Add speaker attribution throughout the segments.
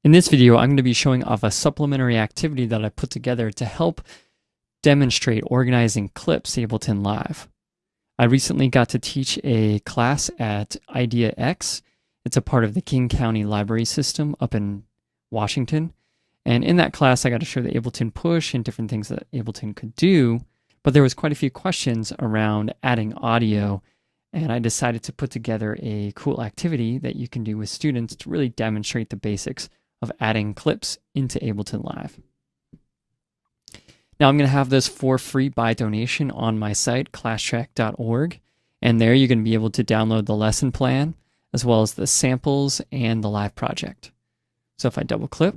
Speaker 1: In this video, I'm going to be showing off a supplementary activity that I put together to help demonstrate organizing clips in Ableton Live. I recently got to teach a class at IdeaX. It's a part of the King County Library System up in Washington. And in that class, I got to show the Ableton push and different things that Ableton could do. But there was quite a few questions around adding audio, and I decided to put together a cool activity that you can do with students to really demonstrate the basics of adding clips into Ableton Live. Now I'm going to have this for free by donation on my site, Classtrack.org, and there you're going to be able to download the lesson plan, as well as the samples and the live project. So if I double click,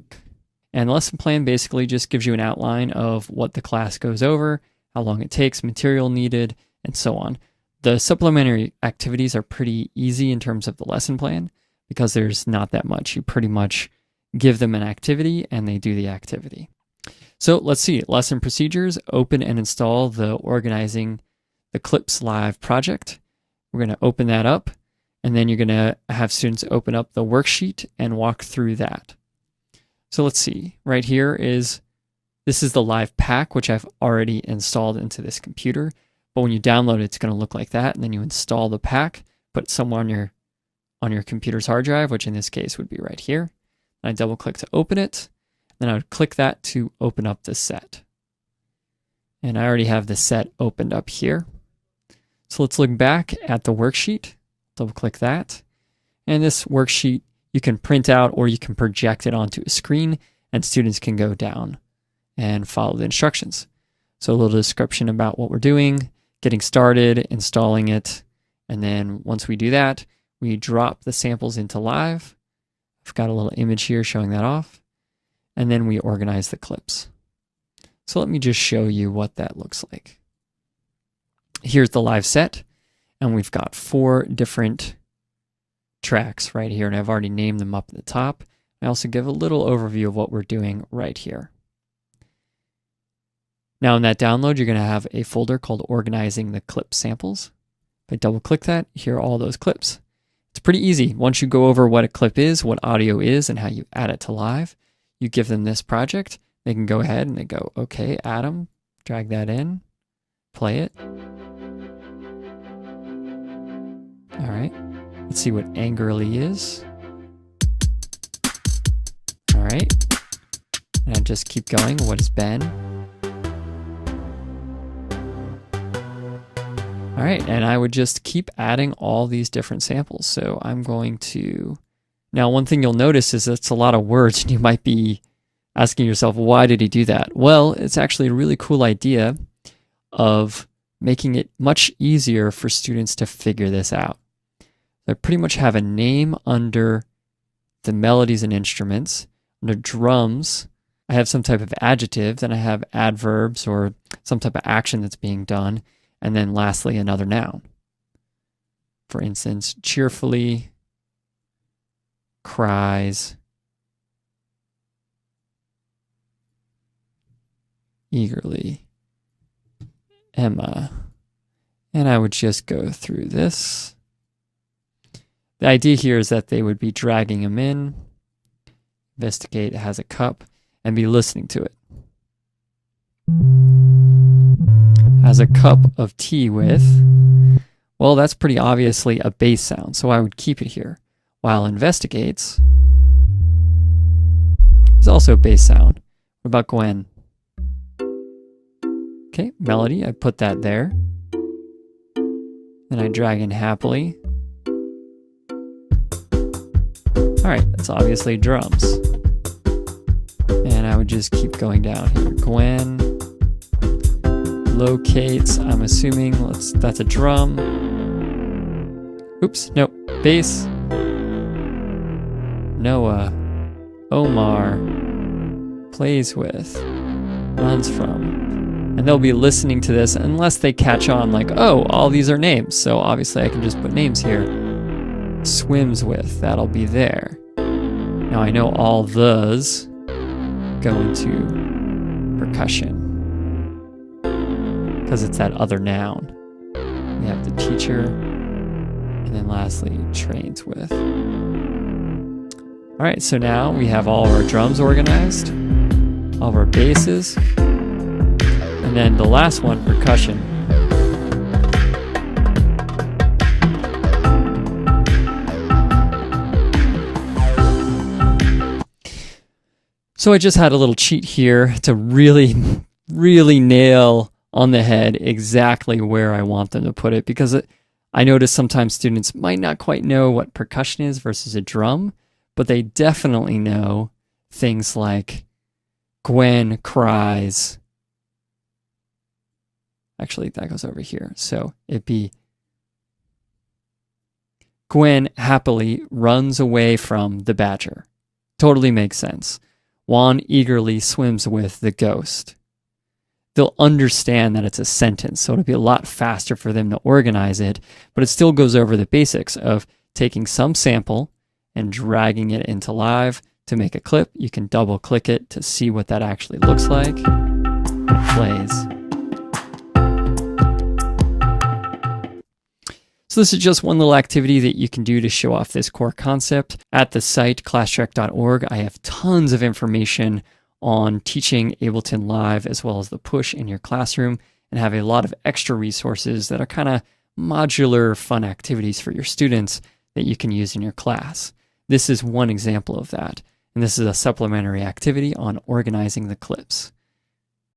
Speaker 1: and the lesson plan basically just gives you an outline of what the class goes over, how long it takes, material needed, and so on. The supplementary activities are pretty easy in terms of the lesson plan because there's not that much. You pretty much give them an activity and they do the activity. So let's see, lesson procedures, open and install the Organizing the Clips Live project. We're going to open that up, and then you're going to have students open up the worksheet and walk through that. So let's see, right here this is the live pack, which I've already installed into this computer. But when you download it, it's going to look like that, and then you install the pack, put it somewhere on your computer's hard drive, which in this case would be right here. I double click to open it, then I would click that to open up the set. And I already have the set opened up here. So let's look back at the worksheet, double click that. And this worksheet you can print out or you can project it onto a screen and students can go down and follow the instructions. So a little description about what we're doing, getting started, installing it, and then once we do that, we drop the samples into live. I've got a little image here showing that off, and then we organize the clips. So let me just show you what that looks like. Here's the live set, and we've got 4 different tracks right here, and I've already named them up at the top. I also give a little overview of what we're doing right here. Now in that download, you're going to have a folder called Organizing the Clip Samples. If I double click that, here are all those clips. It's pretty easy. Once you go over what a clip is, what audio is, and how you add it to live, you give them this project. They can go ahead and they go, okay, add them, drag that in, play it. All right, let's see what angrily is. All right, and I just keep going. What is Ben? All right, and I would just keep adding all these different samples. So I'm going to, now one thing you'll notice is it's a lot of words and you might be asking yourself, why did he do that? Well, it's actually a really cool idea of making it much easier for students to figure this out. I pretty much have a name under the melodies and instruments. Under drums, I have some type of adjective, then I have adverbs or some type of action that's being done. And then lastly, another noun. For instance, cheerfully, cries, eagerly, Emma. And I would just go through this. The idea here is that they would be dragging them in, investigate has a cup, and be listening to it. Has a cup of tea with, well, that's pretty obviously a bass sound, so I would keep it here. While investigates is also a bass sound. What about Gwen? Okay, melody, I put that there. Then I drag in happily. All right, that's obviously drums. And I would just keep going down here. Gwen locates, I'm assuming that's a drum. Oops, nope, bass. Noah, Omar, plays with, runs from. And they'll be listening to this unless they catch on like, oh, all these are names. So obviously I can just put names here. Swims with, that'll be there. Now I know all those go into percussion, because it's that other noun. We have the teacher, and then lastly, trains with. All right, so now we have all of our drums organized, all of our basses, and then the last one, percussion. So I just had a little cheat here to really, really nail on the head exactly where I want them to put it, because I notice sometimes students might not quite know what percussion is versus a drum, but they definitely know things like Gwen cries. Actually, that goes over here. So it'd be Gwen happily runs away from the badger. Totally makes sense. Juan eagerly swims with the ghost. They'll understand that it's a sentence, so it'll be a lot faster for them to organize it, but it still goes over the basics of taking some sample and dragging it into live to make a clip. You can double click it to see what that actually looks like. It plays. So this is just one little activity that you can do to show off this core concept. At the site, Classtrack.org, I have tons of information on teaching Ableton Live as well as the push in your classroom, and have a lot of extra resources that are kind of modular fun activities for your students that you can use in your class. This is one example of that, and this is a supplementary activity on organizing the clips.